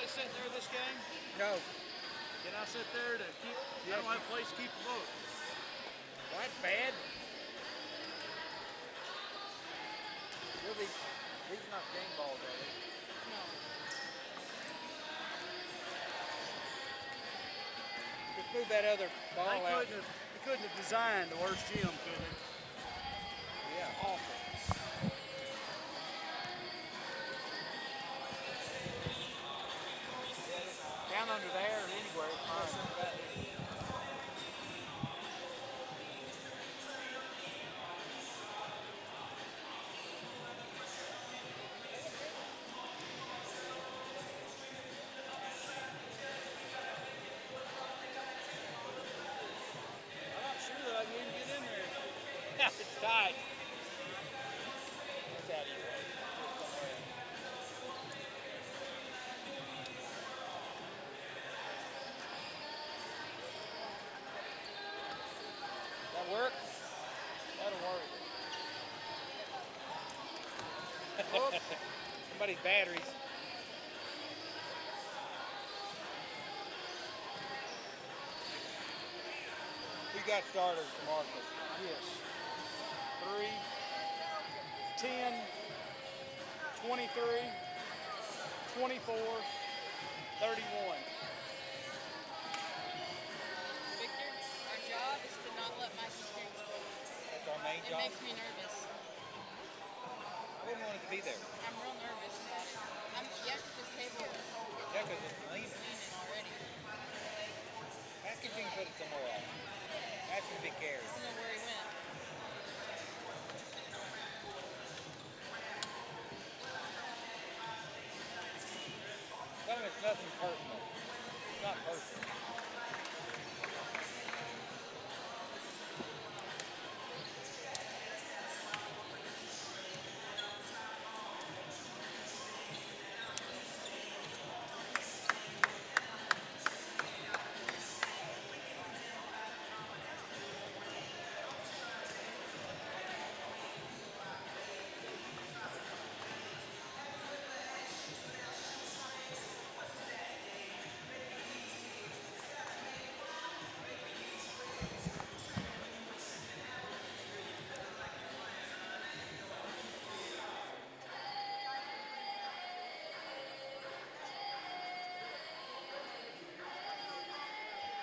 anybody sitting there this game? No. Can I sit there to keep? I don't have a place to keep the boat. Well, that's bad. These are not game balls, are they? No. Just move that other ball out. They couldn't have designed the worst gym, could they? Yeah. Awful. Down under there or anywhere, it's fine. I'm not sure that I can even get in there. It's tight. It's out of your way. That work? That'll work. Somebody's batteries. We got starters, Marshall. Yes. 3, 10, 23, 24, 31. Victor, our job is to not let my experience go. That's our main It job. makes me nervous. I wouldn't want it to be there. I'm real nervous about it. Yeah, 'cause this table is Yeah, because it's leaning. leaning already. Ask if you can put it somewhere else. Ask him if he cares. I don't know where he went. Tell him it's nothing personal. It's not personal.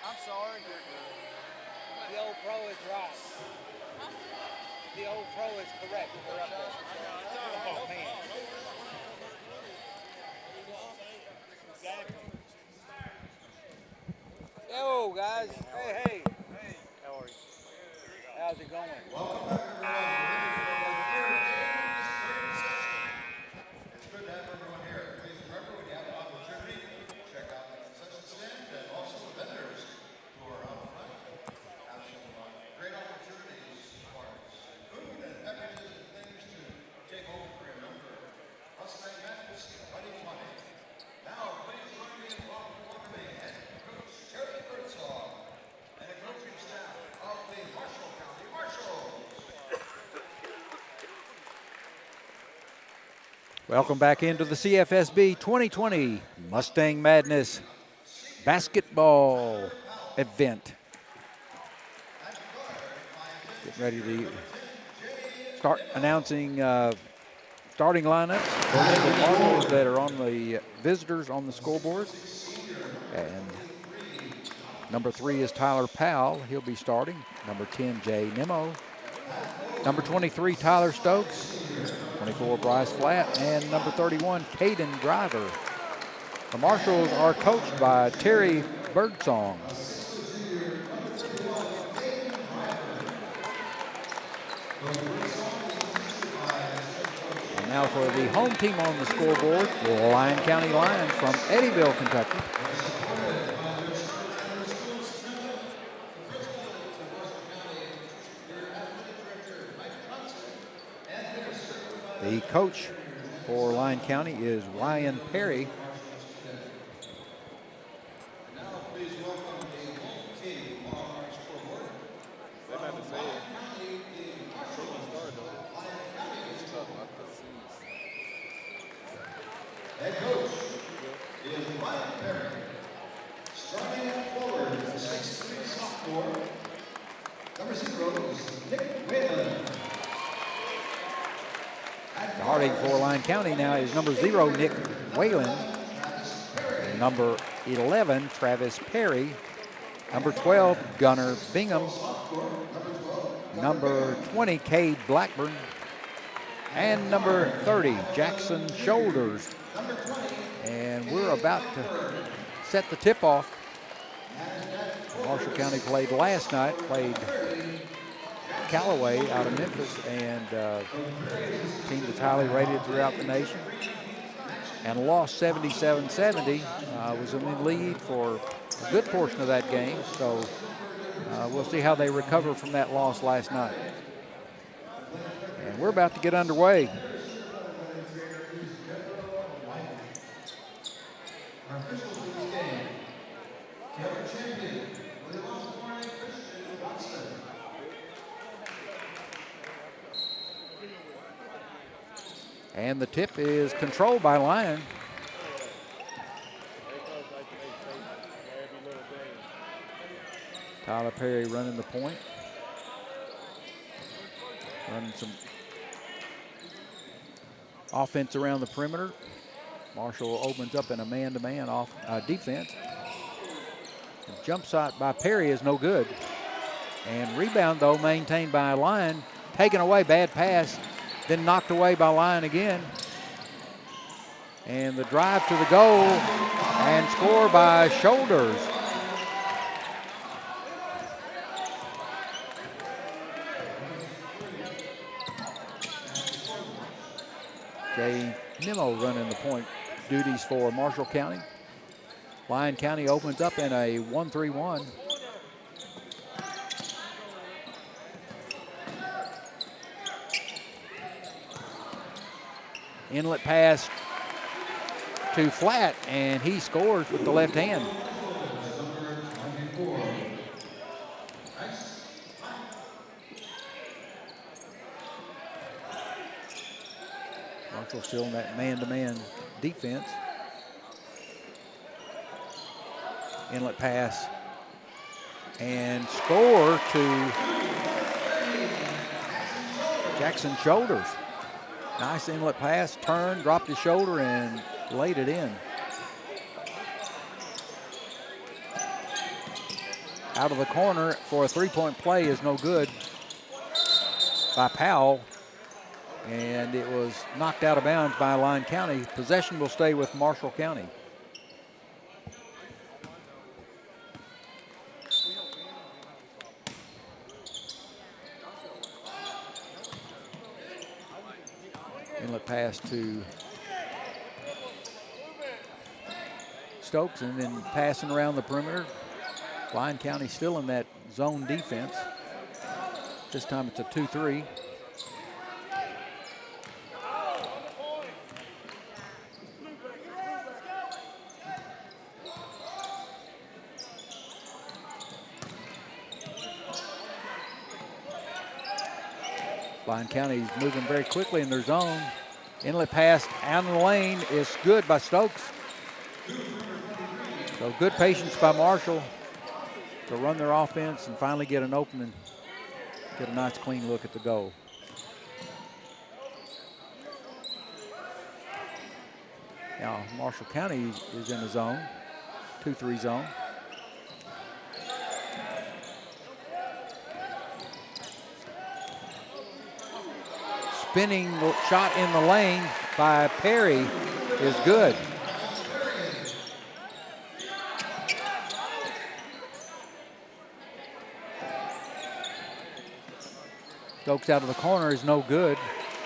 I'm sorry. The old pro is right. The old pro is correct. They're up there. Oh, man. Exactly. Yo, guys. Hey. How are you? How's it going? Welcome back, everyone. It's good to have everyone here. Please remember, when you have an opportunity, check out the concession stand and also the vendors who are out front. Have some great opportunities as far as food and beverages and things to take home for your number. Mustang Madness 2020. Now, please join me in welcoming head coach Terry Birdsong and the coaching staff of the Marshall County Marshals. Welcome back into the CFSB 2020 Mustang Madness basketball event. Getting ready to start announcing starting lineups for the Marshals that are on the visitors on the scoreboard. And number 3 is Tyler Powell. He'll be starting. Number 10, Jay Nemo. Number 23, Tyler Stokes. 24, Bryce Flatt. And number 31, Caden Driver. The Marshals are coached by Terry Birdsong. And now for the home team on the scoreboard, Lyon County Lions from Eddyville, Kentucky. The coach for Lyon County is Ryan Perry. Head coach is Ryan Starting for Lyon County now is number 0, Nick Whalen. Number 11, Travis Perry. Number 12, Gunnar Bingham. Number 20, Cade Blackburn. And number 30, Jackson Shoulders. And we're about to set the tip-off. Marshall County played last night, played Callaway out of Memphis, and a team that's highly rated throughout the nation, and lost 77-70. Was in the lead for a good portion of that game, so we'll see how they recover from that loss last night. And we're about to get underway. And the tip is controlled by Lyon. Tyler Perry running the point. Running some offense around the perimeter. Marshall opens up in a man-to-man defense. The jump shot by Perry is no good. And rebound, though, maintained by Lyon. Taken away, bad pass. Then knocked away by Lyon again. And the drive to the goal and score by Shoulders. Jay Nimmo running the point duties for Marshall County. Lyon County opens up in a 1-3-1. Inlet pass to Flat, and he scores with the left hand. Marshall still in that man-to-man defense. Inlet pass and score to Jackson Shoulders. Nice inlet pass, turn, dropped his shoulder, and laid it in. Out of the corner for a three-point play is no good by Powell. And it was knocked out of bounds by Lyon County. Possession will stay with Marshall County. Inlet pass to Stokes, and then passing around the perimeter. Lyon County still in that zone defense. This time it's a 2-3. Lyon County is moving very quickly in their zone. Inlet pass out of the lane is good by Stokes. So good patience by Marshall to run their offense and finally get an opening, get a nice clean look at the goal. Now Marshall County is in the zone, 2-3 zone. Spinning shot in the lane by Perry is good. Stokes out of the corner is no good.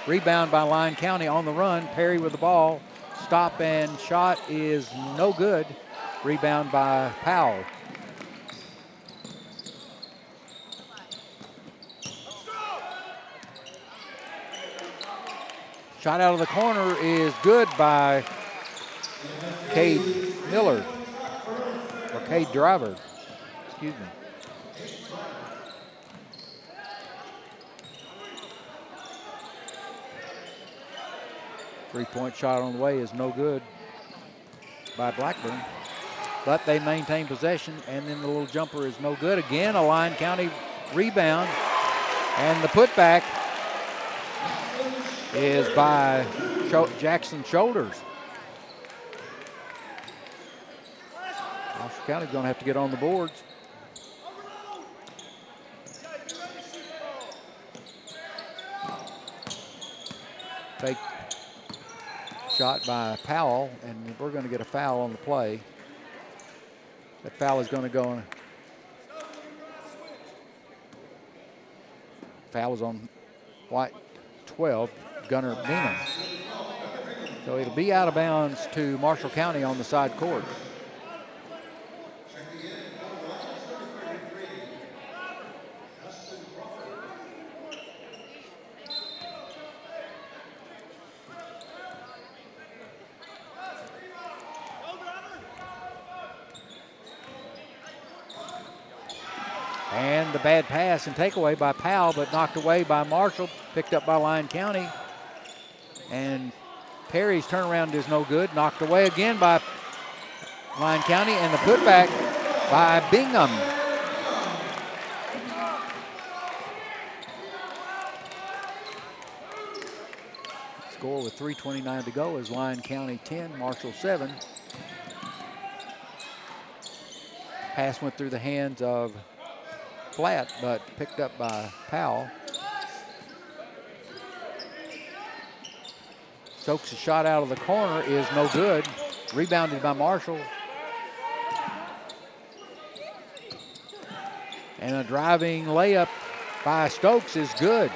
Rebound by Lyon County on the run. Perry with the ball. Stop and shot is no good. Rebound by Powell. Shot out of the corner is good by Cade Miller, or Cade Driver, excuse me. Three-point shot on the way is no good by Blackburn, but they maintain possession, and then the little jumper is no good. Again, a Lyon County rebound, and the putback is by Jackson Shoulders. Marshall County's going to have to get on the boards. Fake shot by Powell, and we're going to get a foul on the play. That foul is going to go on. Foul is on White 12, Gunnar Bingham. So it'll be out of bounds to Marshall County on the side court. And the bad pass and takeaway by Powell, but knocked away by Marshall, picked up by Lyon County. And Perry's turnaround is no good, knocked away again by Lyon County, and the putback by Bingham. Score with 3:29 to go is Lyon County 10, Marshall 7. Pass went through the hands of Flat, but picked up by Powell. Stokes' shot out of the corner is no good. Rebounded by Marshall. And a driving layup by Stokes is good.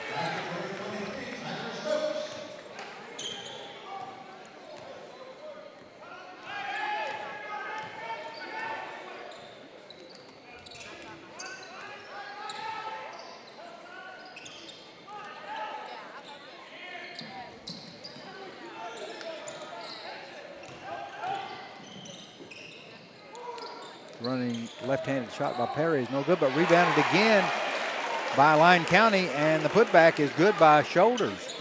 Running left-handed shot by Perry is no good, but rebounded again by Lyon County, and the putback is good by Shoulders.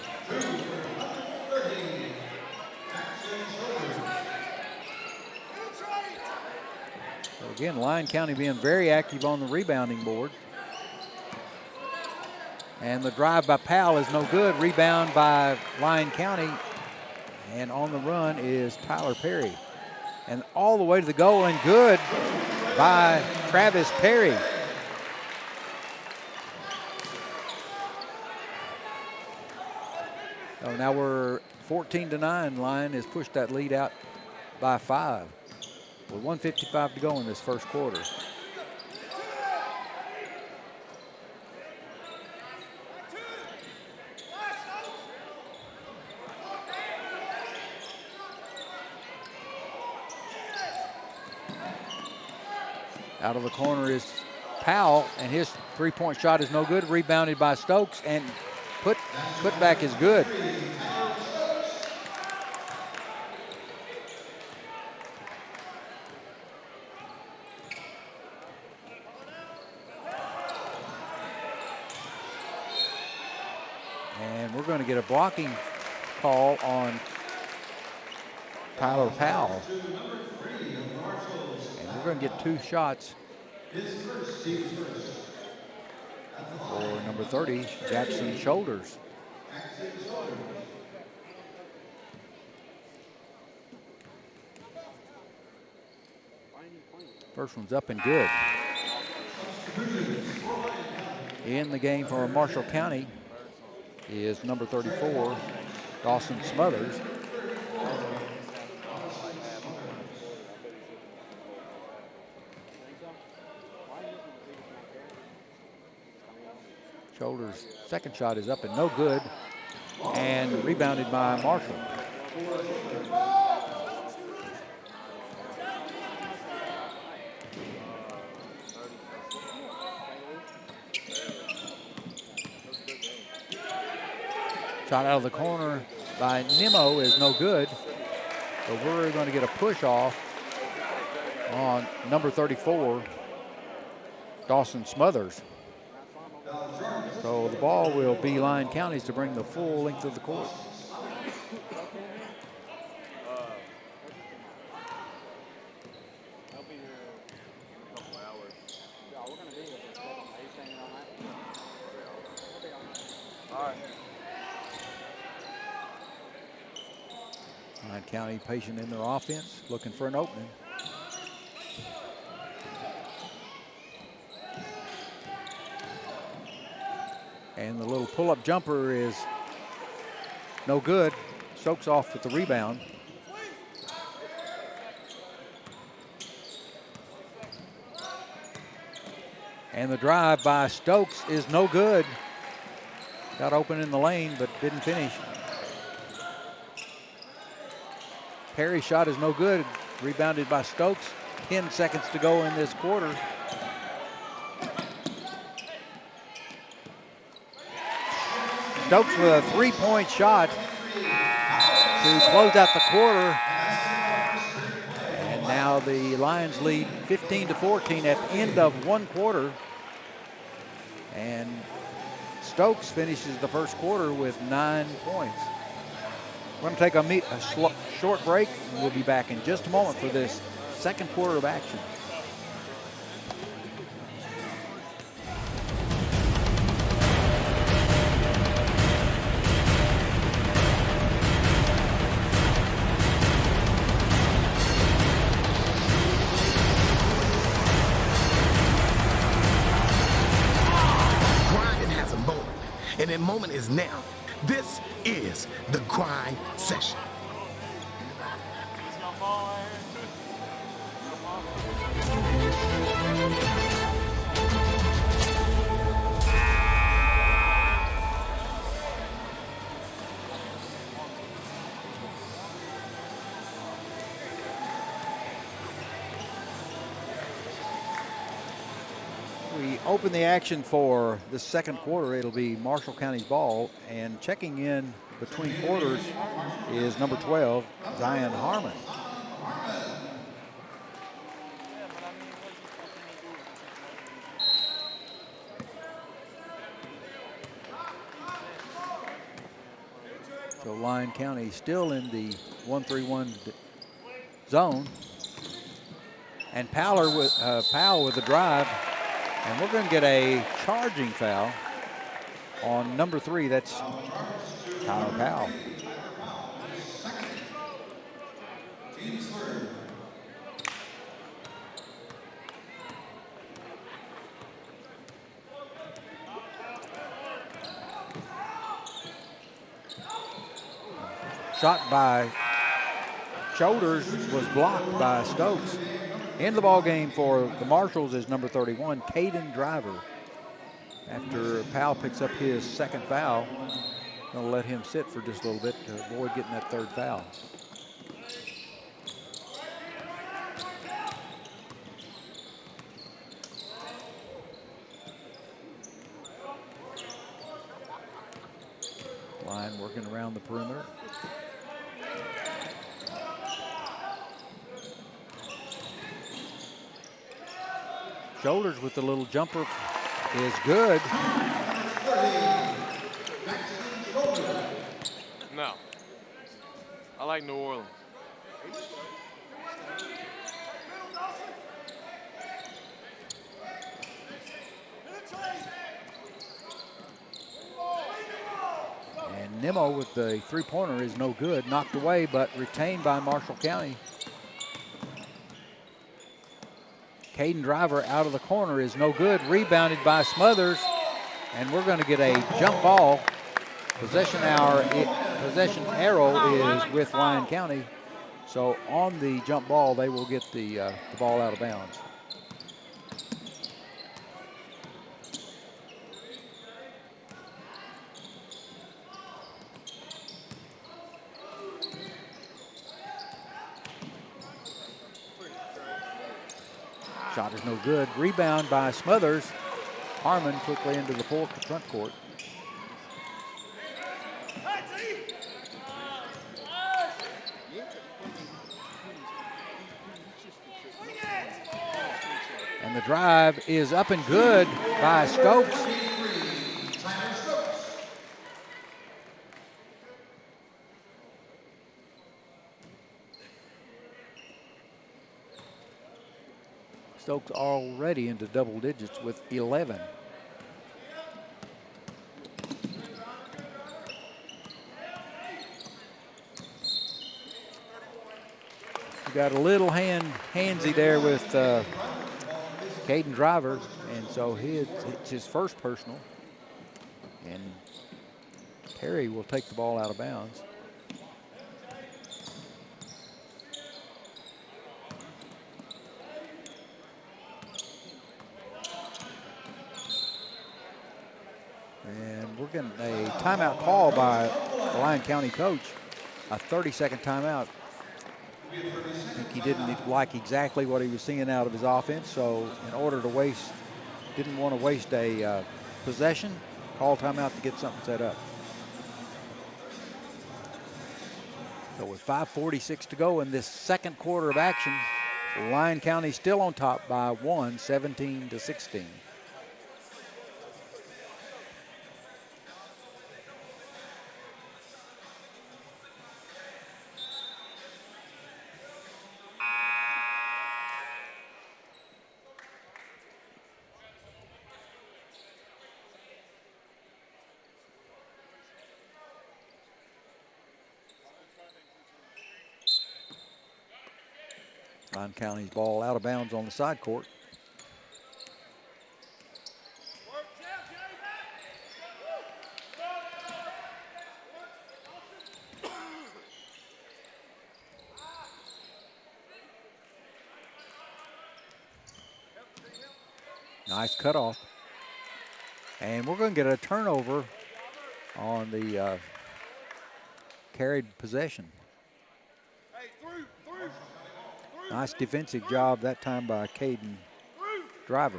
So again, Lyon County being very active on the rebounding board. And the drive by Powell is no good. Rebound by Lyon County, and on the run is Tyler Perry. And all the way to the goal, and good by Travis Perry. So now we're 14-9. Lyon has pushed that lead out by 5 with 1:55 to go in this first quarter. Out of the corner is Powell, and his three-point shot is no good. Rebounded by Stokes, and putback is good. And we're going to get a blocking call on Tyler Powell. And we're going to get 2 shots for number 30, Jackson Shoulders. First one's up and good. In the game for Marshall County is number 34, Dawson Smothers. Shoulders' second shot is up and no good, and rebounded by Marshall. Shot out of the corner by Nimmo is no good. So we're going to get a push off on number 34, Dawson Smothers. So the ball will be Lyon County's to bring the full length of the court. Lyon County patient in their offense, looking for an opening. And the little pull-up jumper is no good. Stokes off with the rebound. And the drive by Stokes is no good. Got open in the lane, but didn't finish. Perry's shot is no good. Rebounded by Stokes. 10 seconds to go in this quarter. Stokes with a three-point shot to close out the quarter. And now the Lions lead 15-14 at the end of one quarter. And Stokes finishes the first quarter with 9 points. We're going to take a short break. We'll be back in just a moment for this second quarter of action. And that moment is now. This is the grind session. We open the action for the second quarter. It'll be Marshall County's ball, and checking in between quarters is number 12, Zion Harmon. So Lyon County still in the 1-3-1 zone. And Powell with the drive. And we're going to get a charging foul on number 3. That's Tyler Powell. Shot by Shoulders was blocked by Stokes. In the ball game for the Marshalls is number 31, Caden Driver. After Powell picks up his second foul, going to let him sit for just a little bit to avoid getting that third foul. Lyon working around the perimeter. Shoulders with the little jumper is good. No. I like New Orleans. And Nimmo with the three-pointer is no good. Knocked away, but retained by Marshall County. Caden Driver out of the corner is no good. Rebounded by Smothers. And we're going to get a jump ball. Possession arrow is with Lyon County. So on the jump ball, they will get the ball out of bounds. Shot is no good. Rebound by Smothers. Harmon quickly into the front court. And the drive is up and good by Stokes. Stokes already into double digits with 11. got a little handsy there with Caden Driver, and so it's his first personal. And Perry will take the ball out of bounds. And we're getting a timeout call by the Lyon County coach, a 30-second timeout. I think he didn't like exactly what he was seeing out of his offense, so in order to didn't want to waste a possession, call timeout to get something set up. So with 5:46 to go in this second quarter of action, Lyon County still on top by 1, 17-16. Lyon County's ball out of bounds on the side court. Nice cutoff. And we're going to get a turnover on the carried possession. Nice defensive job that time by Caden Driver.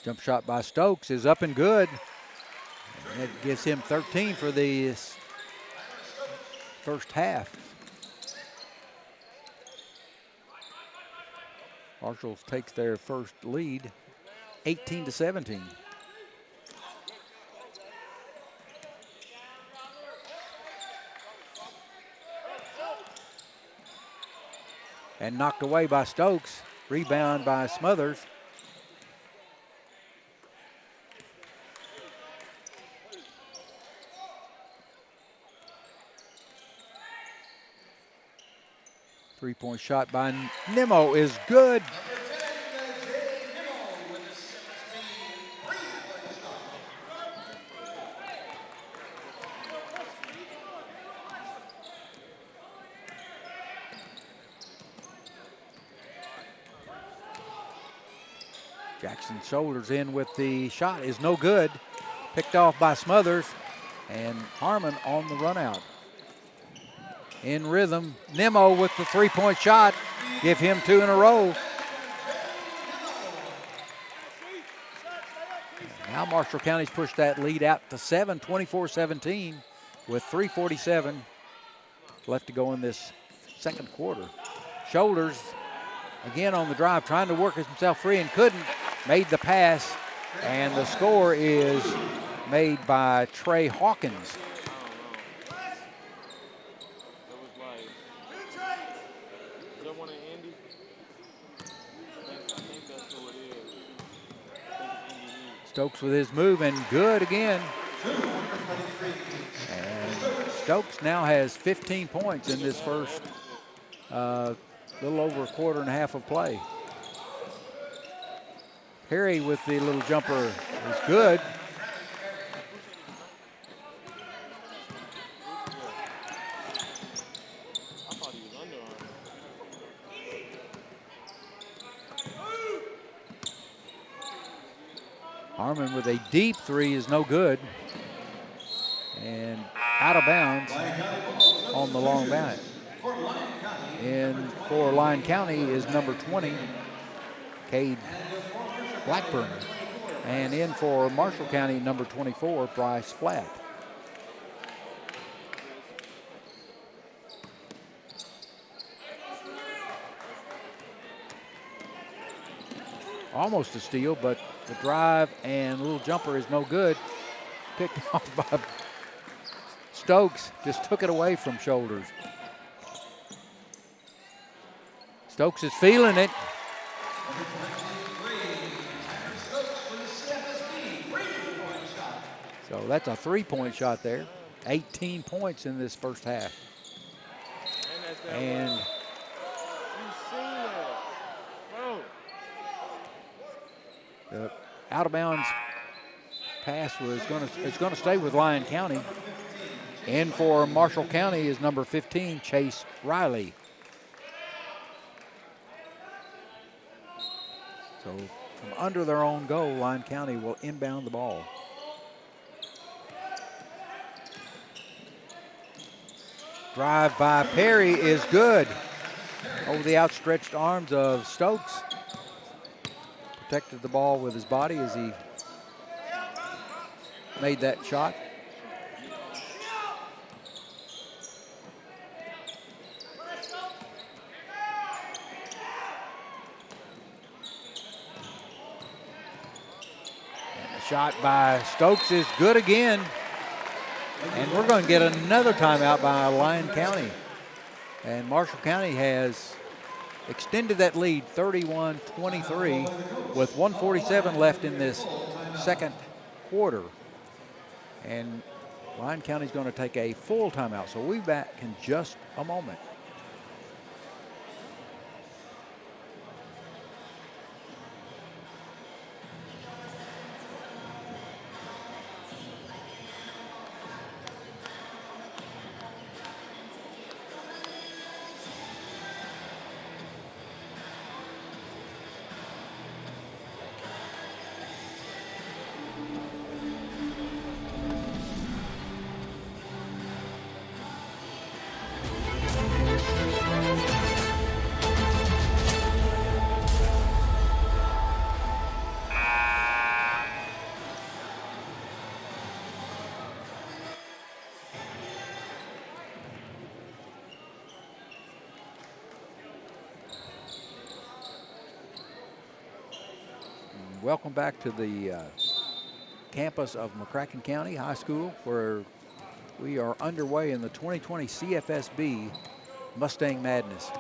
Jump shot by Stokes is up and good. And that gives him 13 for the first half. Marshall takes their first lead, 18-17. And knocked away by Stokes. Rebound by Smothers. Three-point shot by Nimmo is good. Jackson shoulders in with the shot is no good. Picked off by Smothers, and Harmon on the run out. In rhythm, Nimmo with the three-point shot. Give him two in a row. Now Marshall County's pushed that lead out to 7, 24-17 with 3:47 left to go in this second quarter. Shoulders again on the drive, trying to work himself free and couldn't. Made the pass, and the score is made by Trey Hawkins. Stokes with his move, and good again. And Stokes now has 15 points in this first little over a quarter and a half of play. Perry with the little jumper is good. Harmon with a deep three is no good. And out of bounds on the long bounce. And for Lyon County is number 20, Cade Blackburn. And in for Marshall County, number 24, Bryce Flatt. Almost a steal, but the drive and little jumper is no good. Picked off by Stokes just took it away from Shoulders. Stokes is feeling it. So that's a 3-point shot there. 18 points in this first half. And the out of bounds pass was it's going to stay with Lyon County. In for Marshall County is number 15, Chase Riley. So from under their own goal, Lyon County will inbound the ball. Drive by Perry is good. Over the outstretched arms of Stokes. Protected the ball with his body as he made that shot. And the shot by Stokes is good again. And we're going to get another timeout by Lyon County. And Marshall County has extended that lead 31-23 with 1:47 left in this second quarter. And Lyon County is going to take a full timeout. So we'll be back in just a moment. Welcome back to the campus of McCracken County High School, where we are underway in the 2020 CFSB Mustang Madness.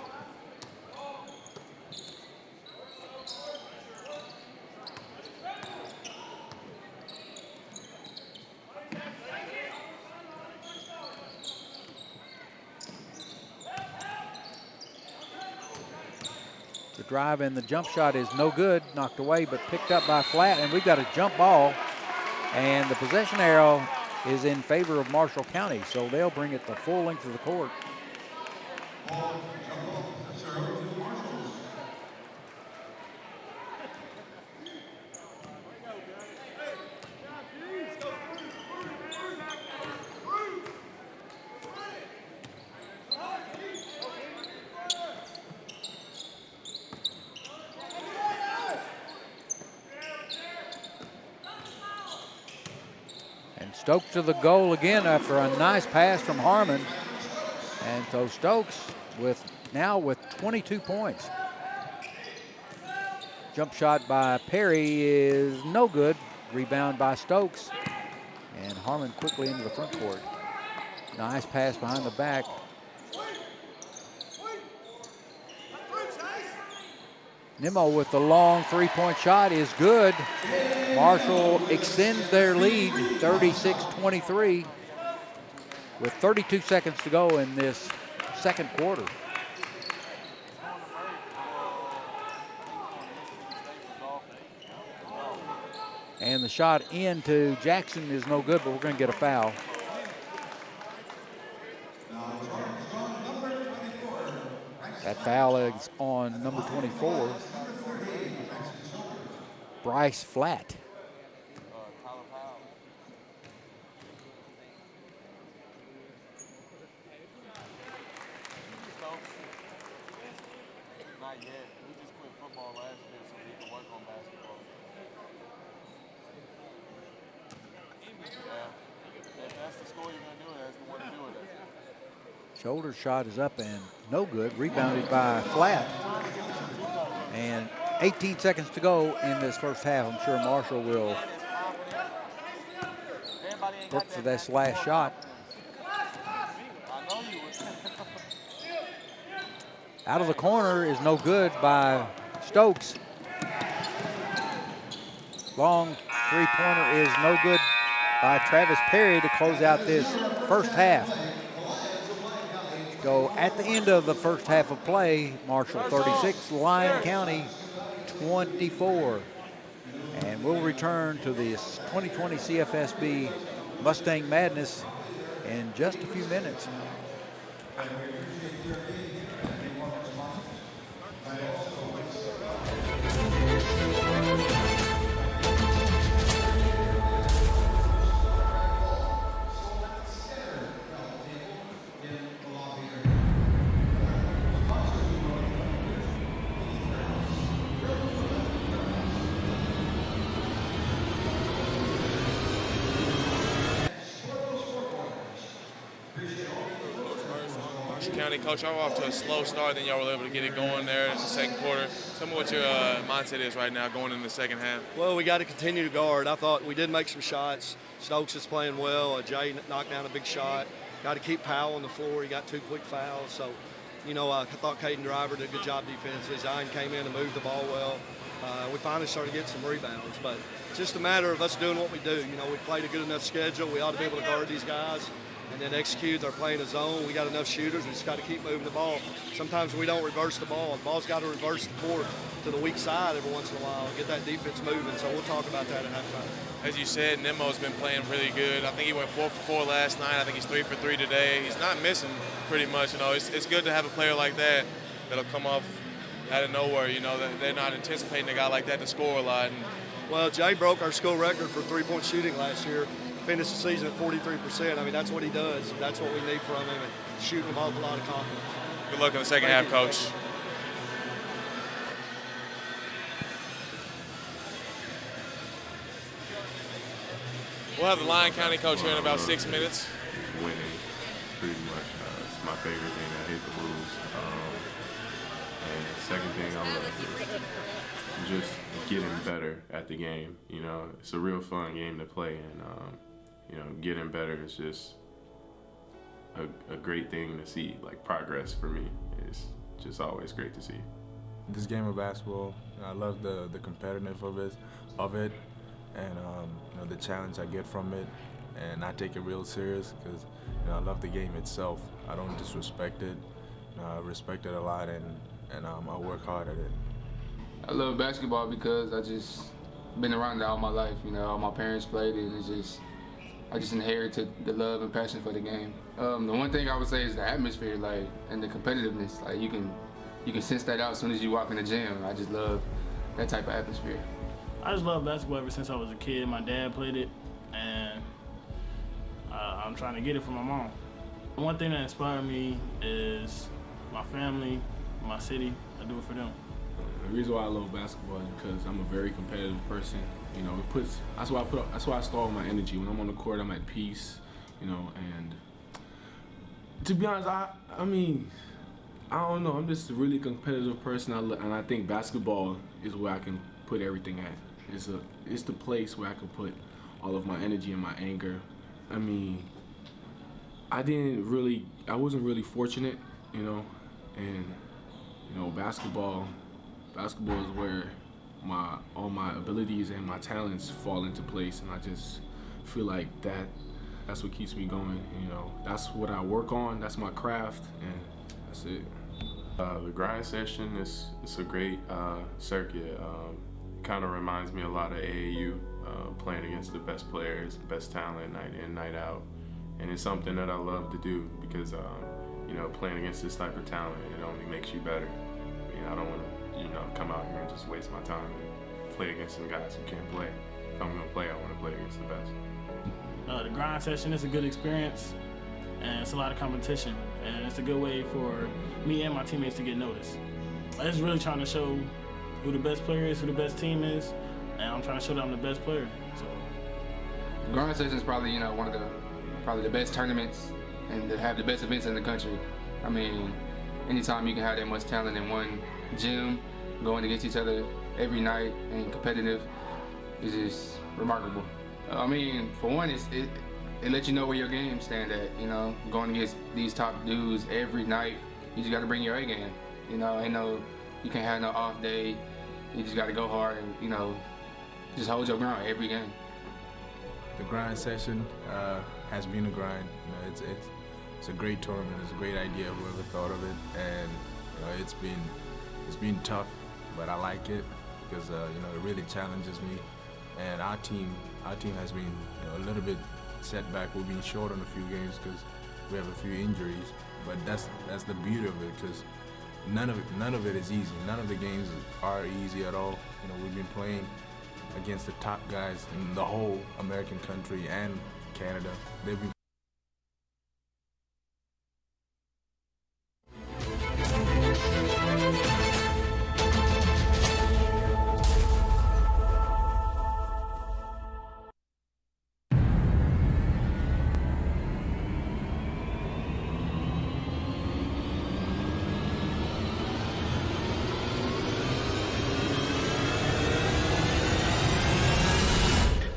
Drive and the jump shot is no good, knocked away, but picked up by Flat, and we've got a jump ball, and the possession arrow is in favor of Marshall County, so they'll bring it the full length of the court. Stokes to the goal again after a nice pass from Harmon. And so Stokes now with 22 points. Jump shot by Perry is no good. Rebound by Stokes. And Harmon quickly into the front court. Nice pass behind the back. Nimmo with the long three-point shot is good. Marshall extends their lead 36-23 with 32 seconds to go in this second quarter. And the shot into Jackson is no good, but we're going to get a foul. That foul is on number 24, Bryce Flat. Not yet. We just quit football last year so we can work on basketball. Yeah. If that's the score you're going to do it, that's the one to do it at. Shoulder shot is up and no good. Rebounded by Flat. And 18 seconds to go in this first half. I'm sure Marshall will look for this last shot. Out of the corner is no good by Stokes. Long three-pointer is no good by Travis Perry to close out this first half. So at the end of the first half of play, Marshall 36, Lyon County 24. And we'll return to this 2020 CFSB Mustang Madness in just a few minutes. County, Coach, y'all were off to a slow start, then y'all were able to get it going there in the second quarter. Tell me what your mindset is right now going in the second half. Well, we got to continue to guard. I thought we did make some shots. Stokes is playing well. Jay knocked down a big shot. Got to keep Powell on the floor. He got 2 quick fouls. So, you know, I thought Caden Driver did a good job defensively. Zion came in and moved the ball well. We finally started getting some rebounds. But it's just a matter of us doing what we do. You know, we played a good enough schedule. We ought to be able to guard these guys and then execute. They're playing a zone. We got enough shooters. We just got to keep moving the ball. Sometimes we don't reverse the ball. The ball's got to reverse the court to the weak side every once in a while and get that defense moving. So we'll talk about that at halftime. As you said, Nemo's been playing really good. I think he went 4 for 4 last night. I think he's 3 for 3 today. He's not missing pretty much. You know, it's good to have a player like that that'll come off out of nowhere. You know, they're not anticipating a guy like that to score a lot. And well, Jay broke our school record for three-point shooting last year. Finished the season at 43%. I mean, that's what he does. That's what we need from him, and shooting the ball with a lot of confidence. Good luck in the second half, Coach. We'll have the Lyon County coach here in about 6 minutes. Winning, pretty much. It's my favorite thing. I hate to lose. And the second thing I love is just getting better at the game. You know, it's a real fun game to play, and you know, getting better is just a great thing to see. Like, progress for me is just always great to see. This game of basketball, I love the competitiveness of it, and you know, the challenge I get from it, and I take it real serious because, you know, I love the game itself. I don't disrespect it. You know, I respect it a lot, and I work hard at it. I love basketball because I just been around it all my life. You know, all my parents played it, and I just inherited the love and passion for the game. The one thing I would say is the atmosphere, like, and the competitiveness. Like, you can sense that out as soon as you walk in the gym. I just love that type of atmosphere. I just love basketball ever since I was a kid. My dad played it, and I'm trying to get it from my mom. One thing that inspired me is my family, my city. I do it for them. The reason why I love basketball is because I'm a very competitive person. You know, that's why I store all my energy. When I'm on the court, I'm at peace. You know, and to be honest, I mean, I don't know. I'm just a really competitive person, and I think basketball is where I can put everything at. It's the place where I can put all of my energy and my anger. I mean, I wasn't really fortunate, you know, and you know, basketball is where all my abilities and my talents fall into place, and I just feel like that's what keeps me going. You know, that's what I work on. That's my craft, and that's it. The grind session is a great circuit. Kind of reminds me a lot of AAU, playing against the best players, best talent, night in, night out, and it's something that I love to do because you know, playing against this type of talent, it only makes you better. I mean, I don't want to, you know, come out here and just waste my time and play against some guys who can't play. If I'm gonna play, I want to play against the best. The grind session is a good experience, and it's a lot of competition, and it's a good way for me and my teammates to get noticed. I'm just really trying to show who the best player is, who the best team is, and I'm trying to show that I'm the best player. So, the grind session is probably, you know, one of the best tournaments and to have the best events in the country. I mean, anytime you can have that much talent in one gym, going against each other every night and competitive, is just remarkable. I mean, for one, it lets you know where your game stand at. You know, going against these top dudes every night, you just got to bring your A game. You know, you can't have no off day. You just got to go hard and, you know, just hold your ground every game. The grind session has been a grind. You know, it's a great tournament. It's a great idea. Whoever thought of it, and you know, it's been tough, but I like it because you know, it really challenges me. And our team has been, you know, a little bit setback. We've been short on a few games because we have a few injuries. But that's the beauty of it, because none of it is easy. None of the games are easy at all. You know, we've been playing against the top guys in the whole American country and Canada. They've been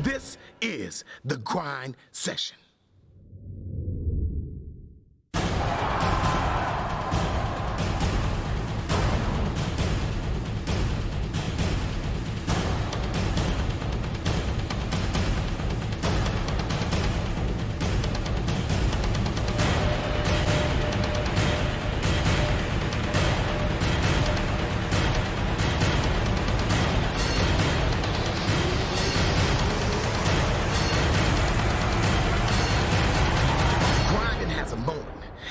This is the grind session.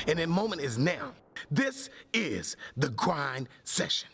And that moment is now. This is the grind session.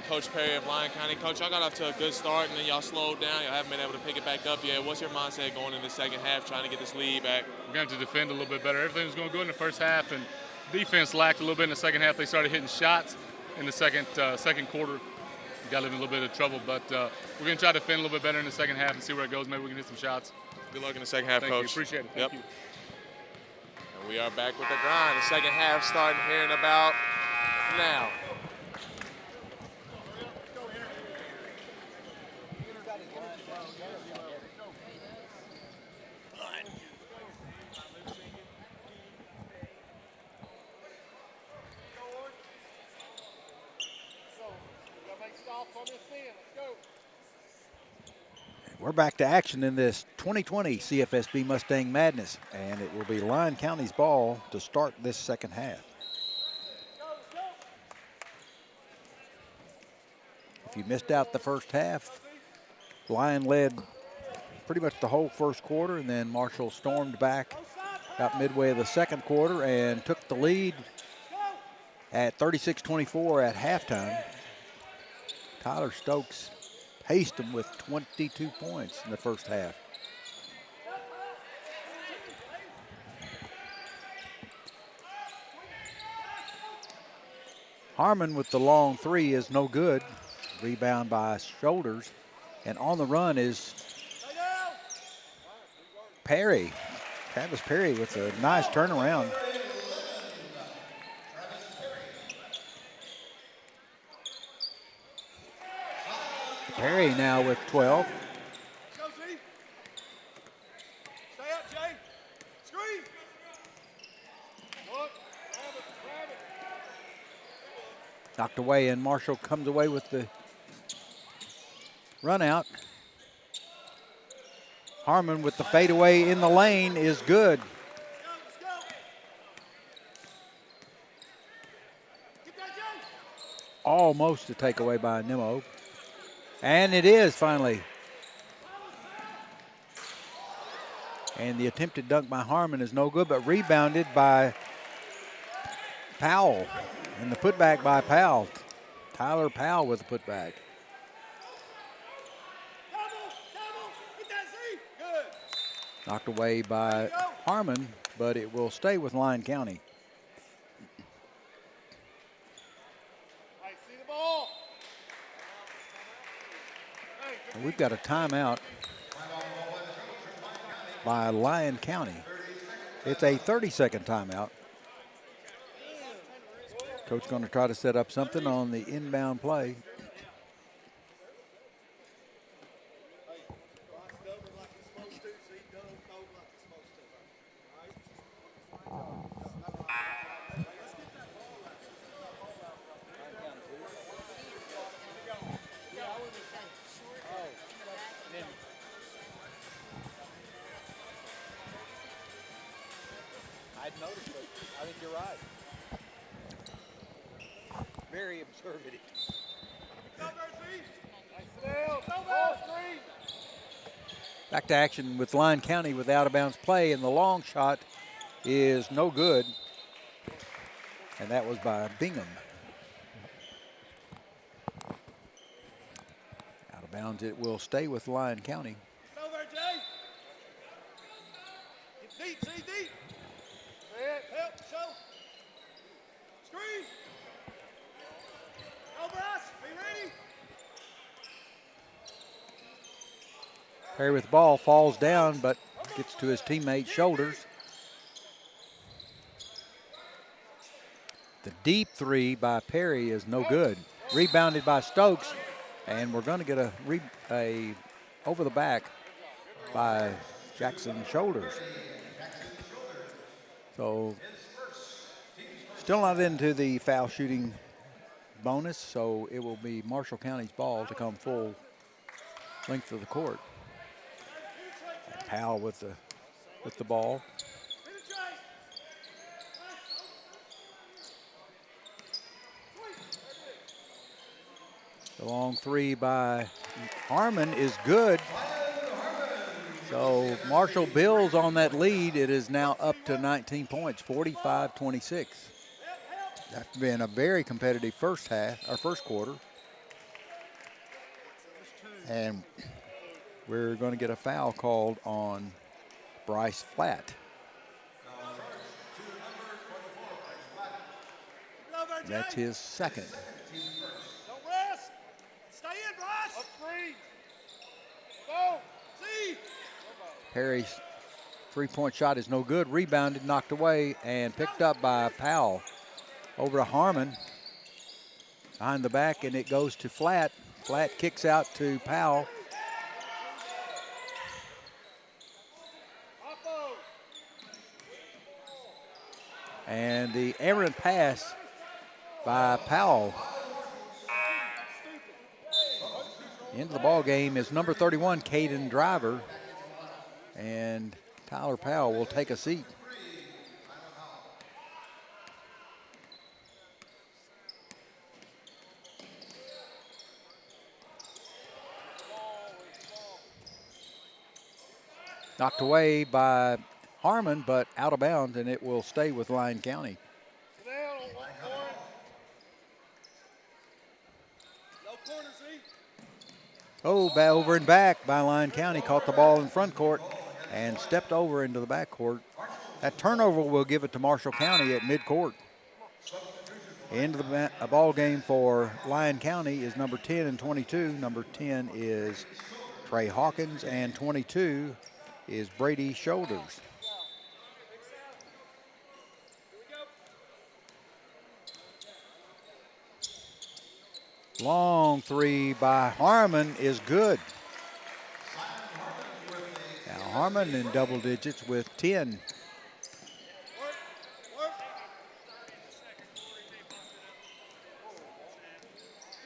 Coach Perry of Lyon County. Coach, y'all got off to a good start, and then y'all slowed down. Y'all haven't been able to pick it back up yet. What's your mindset going into the second half, trying to get this lead back? We're going to have to defend a little bit better. Everything was going good in the first half, and defense lacked a little bit in the second half. They started hitting shots in the second quarter. We got in a little bit of trouble, but we're going to try to defend a little bit better in the second half and see where it goes. Maybe we can hit some shots. Good luck in the second half, Thank Coach. you. Appreciate it. Thank you. And we are back with the grind. The second half starting here in about now. We're back to action in this 2020 CFSB Mustang Madness, and it will be Lyon County's ball to start this second half. If you missed out the first half, Lyon led pretty much the whole first quarter, and then Marshall stormed back about midway of the second quarter and took the lead at 36-24 at halftime. Tyler Stokes paced them with 22 points in the first half. Harmon with the long three is no good. Rebound by Shoulders. And on the run is Perry. Travis Perry with a nice turnaround. Perry now with 12. Knocked away, and Marshall comes away with the run out. Harmon with the fadeaway in the lane is good. Almost a takeaway by Nimmo. And it is finally. And the attempted dunk by Harmon is no good, but rebounded by Powell. And the putback by Powell. Tyler Powell with the putback. Knocked away by Harmon, but it will stay with Lyon County. And we've got a timeout by Lyon County. It's a 30-second timeout. Coach going to try to set up something on the inbound play. I'd noticed, but I think you're right. Very observative. Back to action with Lyon County with out-of-bounds play, and the long shot is no good. And that was by Bingham. Out of bounds, it will stay with Lyon County. Deep, see deep. Help, show. Screen. Over us, be ready. Perry with the ball, falls down, but gets to his teammate's shoulders. The deep three by Perry is no good. Rebounded by Stokes, and we're going to get a over the back by Jackson Shoulders. So still not into the foul shooting bonus, so it will be Marshall County's ball to come full length of the court. And Powell with the ball. The long three by Harmon is good. So Marshall builds on that lead. It is now up to 19 points, 45-26. That's been a very competitive first quarter. And we're going to get a foul called on Bryce Flatt. That's his second. Don't rest. Stay in, Bryce. Up three. Go. See. Perry's three-point shot is no good. Rebounded, knocked away, and picked up by Powell. Over to Harmon. Behind the back, and it goes to Flatt. Flatt kicks out to Powell. And the errant pass by Powell. Into the ball game is number 31, Caden Driver. And Tyler Powell will take a seat. Knocked away by Harmon, but out of bounds, and it will stay with Lyon County. Oh, over and back by Lyon County. Caught the ball in front court and stepped over into the back court. That turnover will give it to Marshall County at midcourt. Into the ball game for Lyon County is number 10 and 22. Number 10 is Trey Hawkins, and 22 is Brady Shoulders. Long three by Harmon is good. Now Harmon in double digits with 10.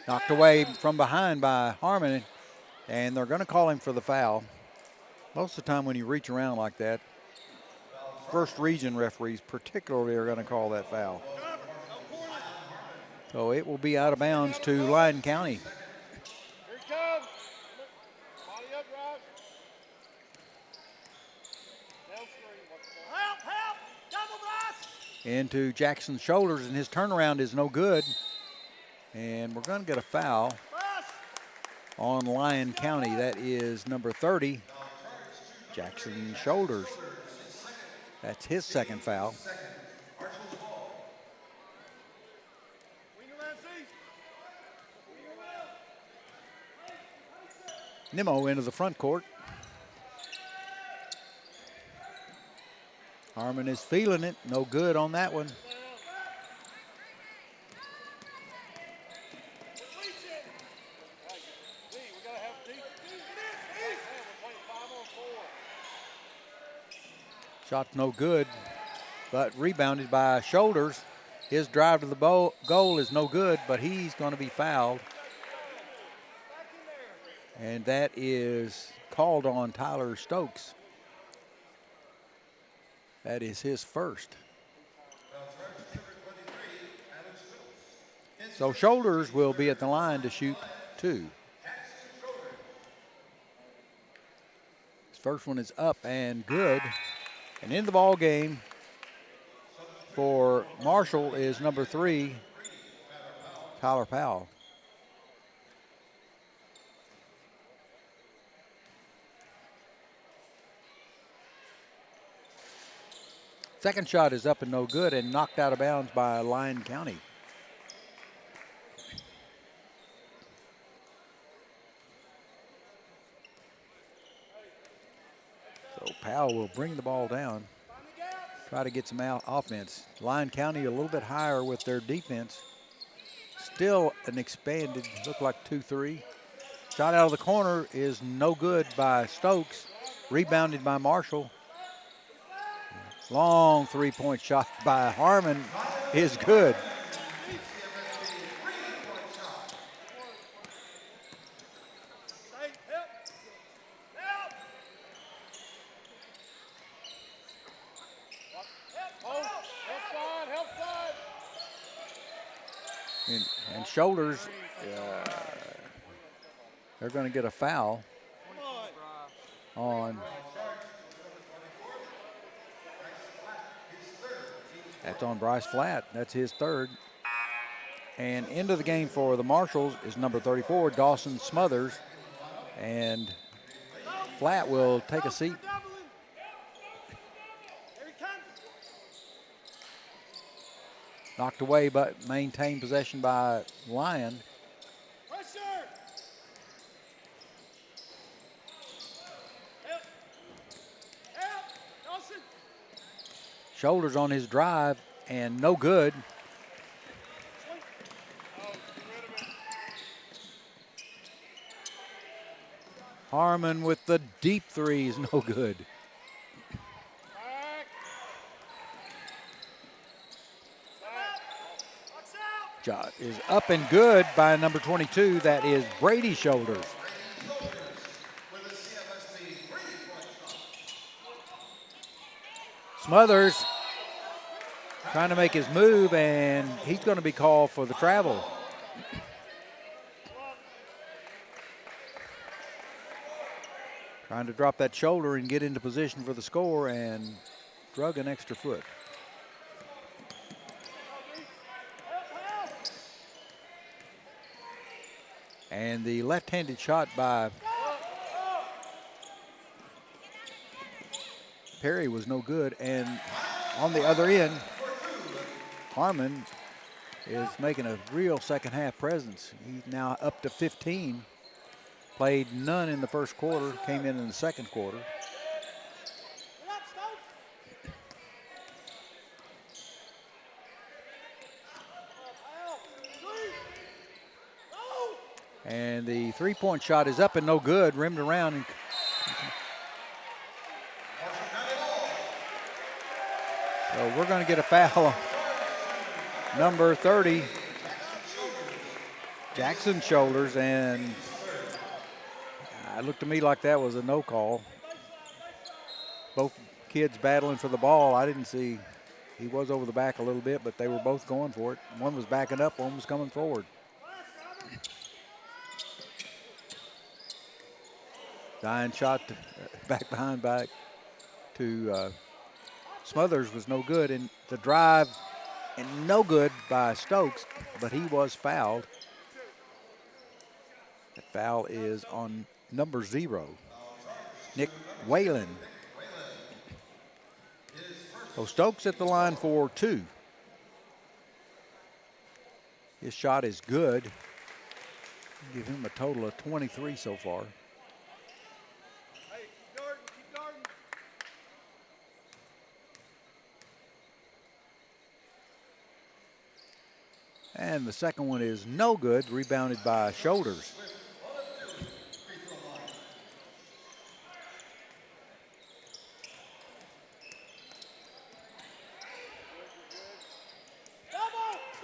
Knocked away from behind by Harmon, and they're going to call him for the foul. Most of the time when you reach around like that, first region referees particularly are going to call that foul. So it will be out of bounds to Lyon County. Here he comes. Body up, Raj. Down screen. Help, help. Double blast. Into Jackson's Shoulders, and his turnaround is no good. And we're going to get a foul on Lyon County. That is number 30, Jackson Shoulders. That's his second foul. Nimmo into the front court. Harmon is feeling it. No good on that one. Shot's no good, but rebounded by Shoulders. His drive to the goal is no good, but he's going to be fouled. And that is called on Tyler Stokes. That is his first. So Shoulders will be at the line to shoot two. His first one is up and good. And in the ball game for Marshall is number 3, Tyler Powell. Second shot is up and no good, and knocked out of bounds by Lyon County. So Powell will bring the ball down, try to get some offense. Lyon County a little bit higher with their defense. Still an expanded, look like 2-3. Shot out of the corner is no good by Stokes. Rebounded by Marshall. Long three-point shot by Harmon is good. And Shoulders, they're going to get a foul on. That's on Bryce Flatt. That's his third. And into the game for the Marshalls is number 34, Dawson Smothers. And Flat will take a seat. Knocked away, but maintained possession by Lyon. Shoulders on his drive, and no good. Harmon with the deep threes, no good. Shot is up and good by number 22. That is Brady Shoulders. Smothers trying to make his move, and he's going to be called for the travel. Trying to drop that shoulder and get into position for the score, and drug an extra foot. And the left-handed shot by Perry was no good. And on the other end, Harmon is making a real second half presence. He's now up to 15. Played none in the first quarter, came in the second quarter. And the three-point shot is up and no good, rimmed around. And so we're going to get a foul. Number 30, Jackson Shoulders, and it looked to me like that was a no call. Both kids battling for the ball. I didn't see, he was over the back a little bit, but they were both going for it. One was backing up, one was coming forward. Lyon shot back behind back to Smothers was no good, and the drive and no good by Stokes, but he was fouled. That foul is on number 0, Nick Whalen. So Stokes at the line for 2. His shot is good. Give him a total of 23 so far. And the second one is no good, rebounded by Shoulders.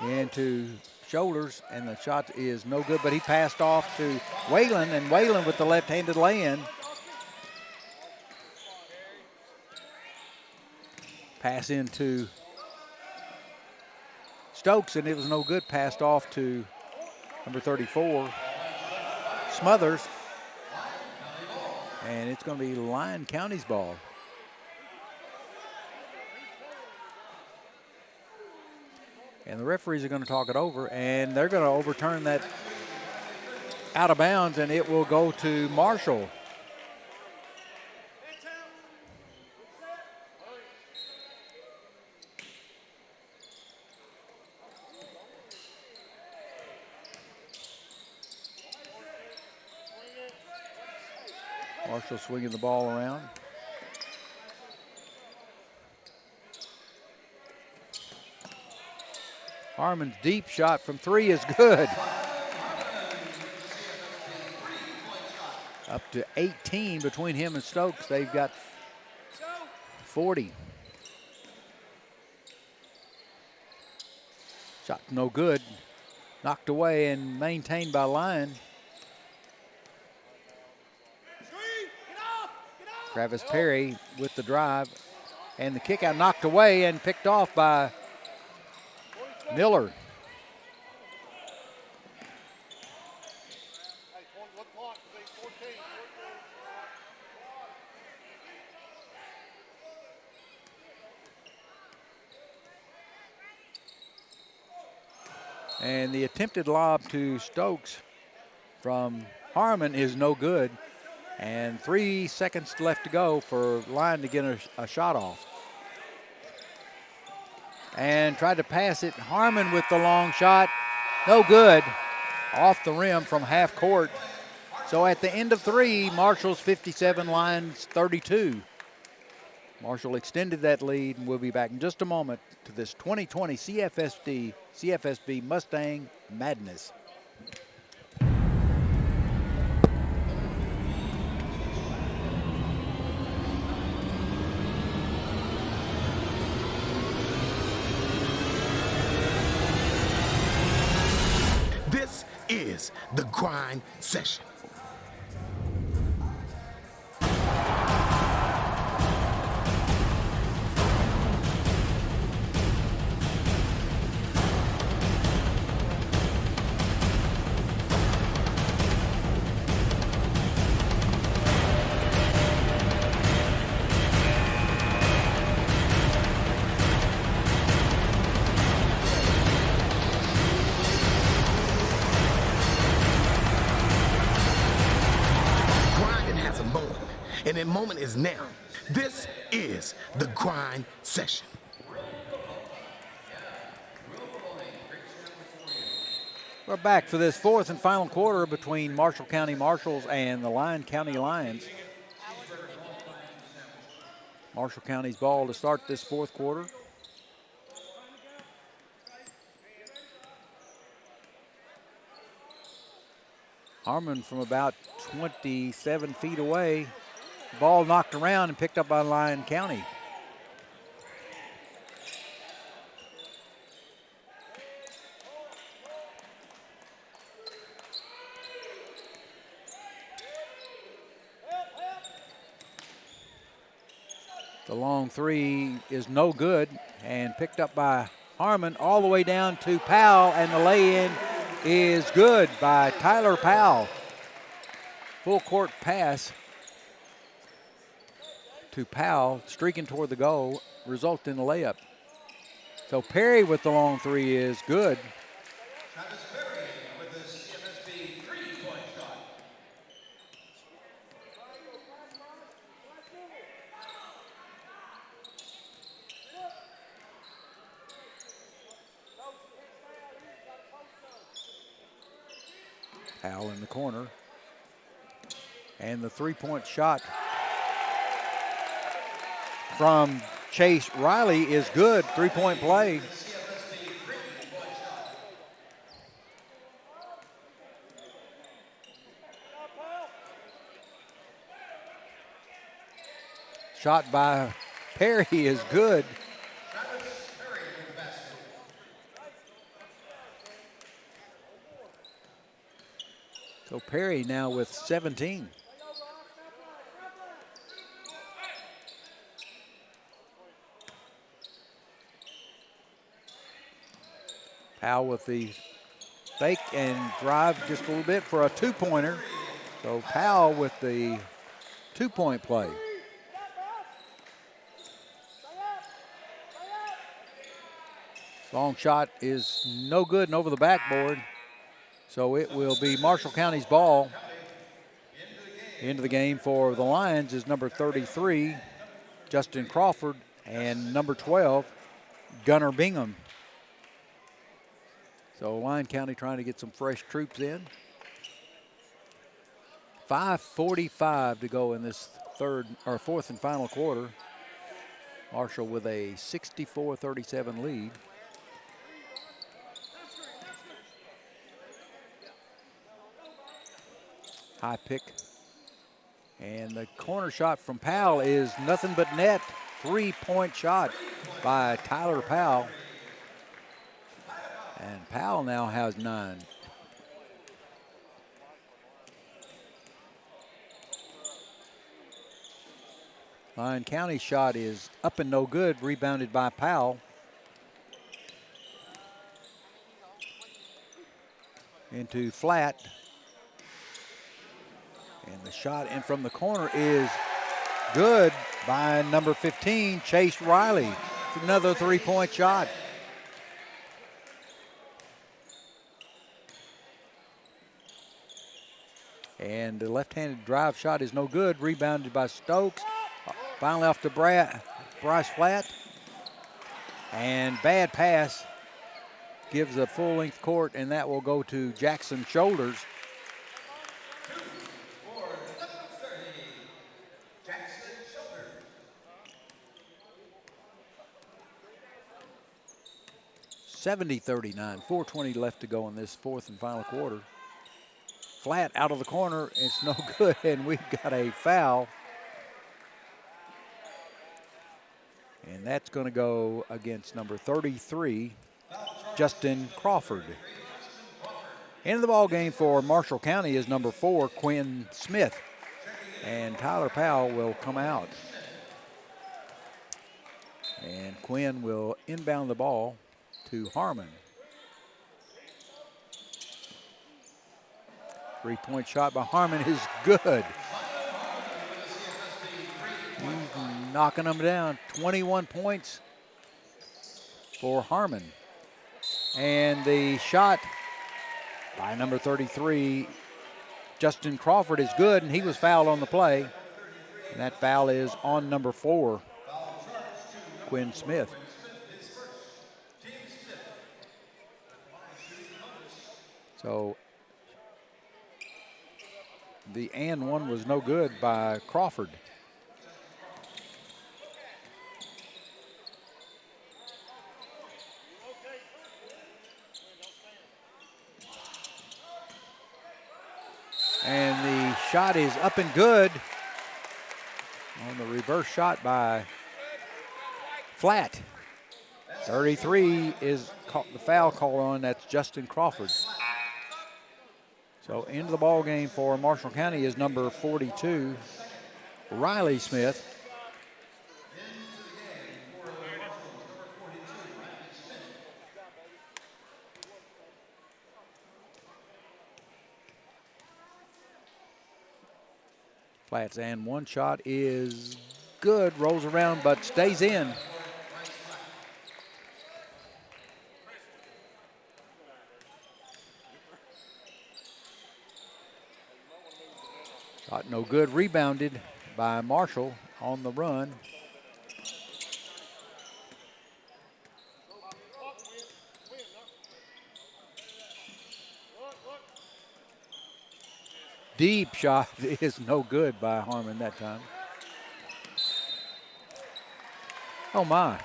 Into Shoulders, and the shot is no good, but he passed off to Whalen, and Whalen with the left-handed lay-in. Pass into Stokes, and it was no good. Passed off to number 34, Smothers. And it's going to be Lyon County's ball. And the referees are going to talk it over, and they're going to overturn that out of bounds, and it will go to Marshall. Marshall swinging the ball around. Harmon's deep shot from 3 is good. Up to 18 between him and Stokes. They've got 40. Shot no good. Knocked away and maintained by Lyon. Travis Perry with the drive, and the kick out knocked away and picked off by Miller. And the attempted lob to Stokes from Harmon is no good. And 3 seconds left to go for Lyon to get a shot off. And tried to pass it. Harmon with the long shot. No good. Off the rim from half court. So at the end of 3, Marshall's 57, Lyon's 32. Marshall extended that lead, and we'll be back in just a moment to this 2020 CFSB Mustang Madness. This is the grind session. And that moment is now. This is the grind session. We're back for this 4th and final quarter between Marshall County Marshalls and the Lyon County Lions. Marshall County's ball to start this 4th quarter. Harmon from about 27 feet away. Ball knocked around and picked up by Lyon County. The long 3 is no good and picked up by Harmon all the way down to Powell, and the lay-in is good by Tyler Powell. Full court pass to Powell, streaking toward the goal, result in a layup. So Perry with the long 3 is good. Travis Perry with the CFSB 3-point shot. Powell in the corner. And the 3-point shot from Chase Riley is good. 3-point play. Shot by Perry is good. So Perry now with 17. Powell with the fake and drive just a little bit for a 2-pointer. So Powell with the 2-point play. Long shot is no good and over the backboard. So it will be Marshall County's ball. Into the game for the Lions is number 33, Justin Crawford, and number 12, Gunnar Bingham. So Lyon County trying to get some fresh troops in. 5:45 to go in this 4th and final quarter. Marshall with a 64-37 lead. High pick. And the corner shot from Powell is nothing but net. 3-point shot by Tyler Powell. And Powell now has 9. Lyon County shot is up and no good, rebounded by Powell. Into flat. And the shot in from the corner is good by number 15, Chase Riley. It's another 3-point shot. And the left-handed drive shot is no good. Rebounded by Stokes. Finally off to Bryce Flatt. And bad pass. Gives a full-length court, and that will go to Jackson Shoulders. Jackson Shoulders. 70-39, 4:20 left to go in this fourth and final quarter. Flat out of the corner, it's no good, and we've got a foul. And that's going to go against number 33, Justin Crawford. Into the ball game for Marshall County is number 4, Quinn Smith. And Tyler Powell will come out. And Quinn will inbound the ball to Harmon. 3-point shot by Harmon is good. He's knocking them down. 21 points for Harmon. And the shot by number 33, Justin Crawford, is good, and he was fouled on the play. And that foul is on number 4, Quinn Smith. So the and one was no good by Crawford. And the shot is up and good on the reverse shot by Flatt. 33 is the foul call on. That's Justin Crawford. So into the ball game for Marshall County is number 42, Riley Smith. Flatt's and one shot is good, rolls around but stays in. Shot no good, rebounded by Marshall on the run. Deep shot is no good by Harmon that time. Oh my.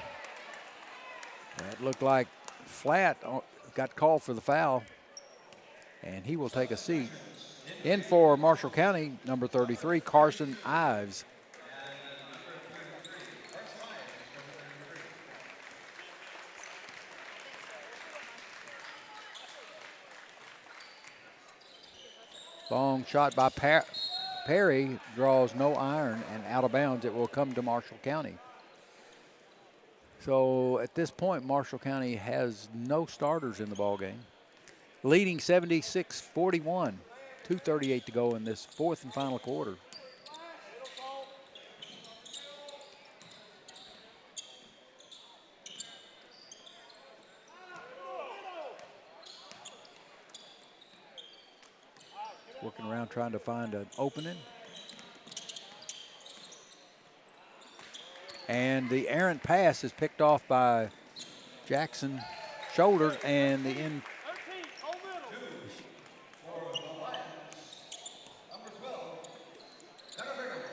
That looked like Flatt got called for the foul, and he will take a seat. In for Marshall County, number 33, Carson Ives. Long shot by Perry, draws no iron, and out of bounds. It will come to Marshall County. So at this point, Marshall County has no starters in the ballgame. Leading 76-41, 2:38 to go in this fourth and final quarter. Working around trying to find an opening. And the errant pass is picked off by Jackson Shoulders, and the end.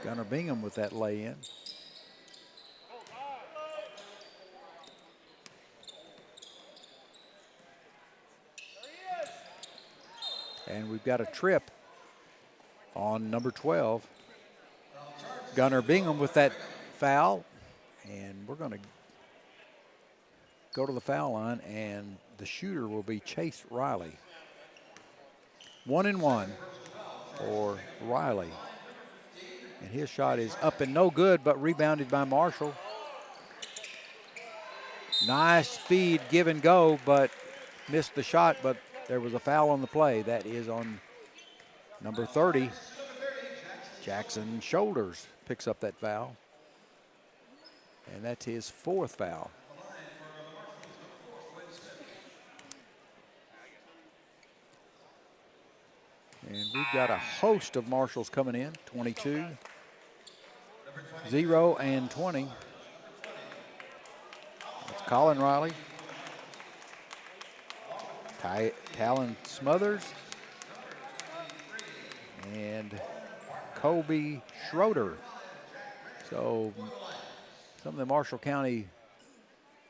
Gunnar Bingham with that lay-in. And we've got a trip on number 12. Gunnar Bingham with that foul. And we're going to go to the foul line, and the shooter will be Chase Riley. 1-1 for Riley. And his shot is up and no good, but rebounded by Marshall. Nice feed, give and go, but missed the shot, but there was a foul on the play. That is on number 30. Jackson Shoulders picks up that foul. And that's his fourth foul. And we've got a host of marshals coming in, 22, 0, and 20. That's Colin Riley, Talon Smothers, and Kobe Schroeder. So some of the Marshall County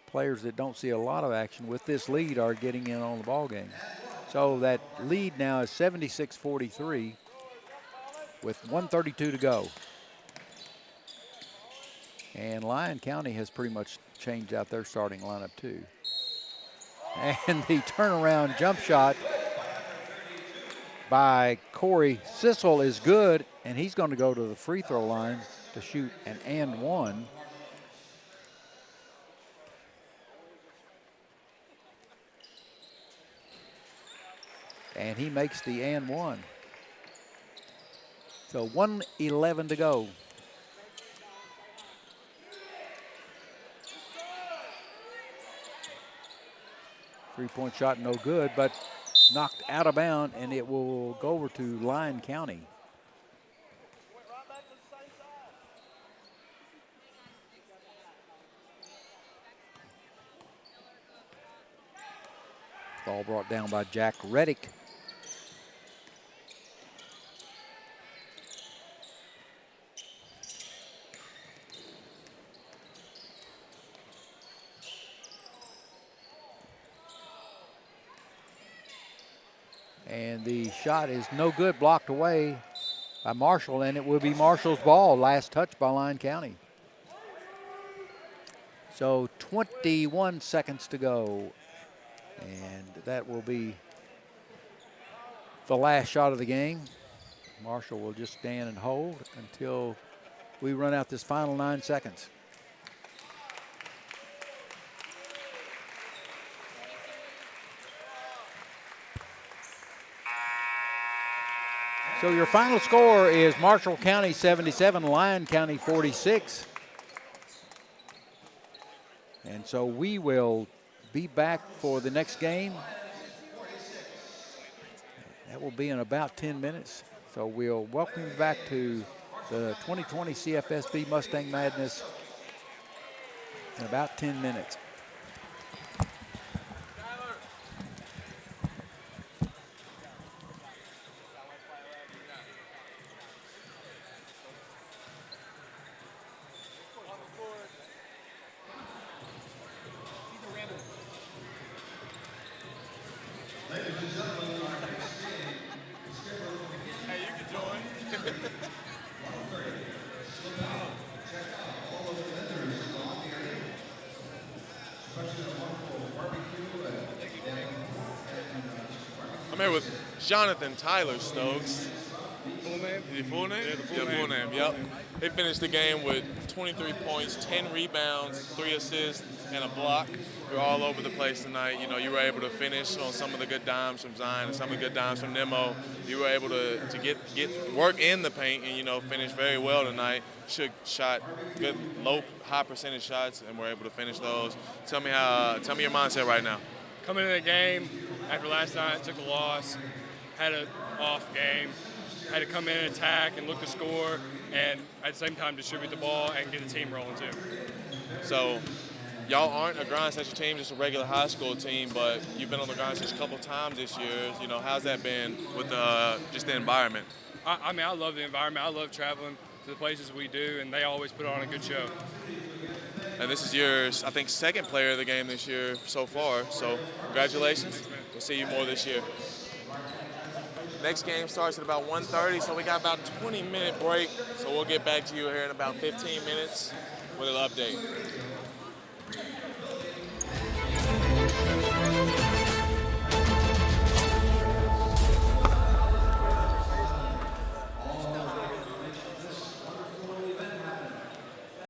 players that don't see a lot of action with this lead are getting in on the ball game. So that lead now is 76-43 with 1:32 to go. And Lyon County has pretty much changed out their starting lineup too. And the turnaround jump shot by Corey Sissel is good, and he's going to go to the free throw line to shoot an and one. And he makes the and one. So 1:11 to go. Three-point shot no good, but knocked out of bounds, and it will go over to Lyon County. Ball brought down by Jack Reddick. And the shot is no good, blocked away by Marshall, and it will be Marshall's ball. Last touch by Lyon County. So 21 seconds to go. And that will be the last shot of the game. Marshall will just stand and hold until we run out this final 9 seconds. So your final score is Marshall County 77, Lyon County 46. And so we will be back for the next game. That will be in about 10 minutes. So we'll welcome you back to the 2020 CFSB Mustang Madness in about 10 minutes. I'm here with Jonathan Tyler Stokes. Full name? Your full name? Yeah, the full name. Yep. They finished the game with 23 points, 10 rebounds, 3 assists, and a block. You're all over the place tonight. You know, you were able to finish on some of the good dimes from Zion and some of the good dimes from Nemo. You were able to get work in the paint and, you know, finish very well tonight. Shot good high percentage shots and were able to finish those. Tell me your mindset right now. Coming into the game after last night, took a loss, had an off game, had to come in and attack and look to score, and at the same time distribute the ball and get the team rolling too. So y'all aren't a grind session team, just a regular high school team, but you've been on the grind session a couple times this year. You know, how's that been with just the environment? I mean, I love the environment. I love traveling to the places we do, and they always put on a good show. And this is your, I think, second player of the game this year so far. So congratulations. Thanks, man. We'll see you more this year. Next game starts at about 1:30, so we got about a 20-minute break. So we'll get back to you here in about 15 minutes with an update.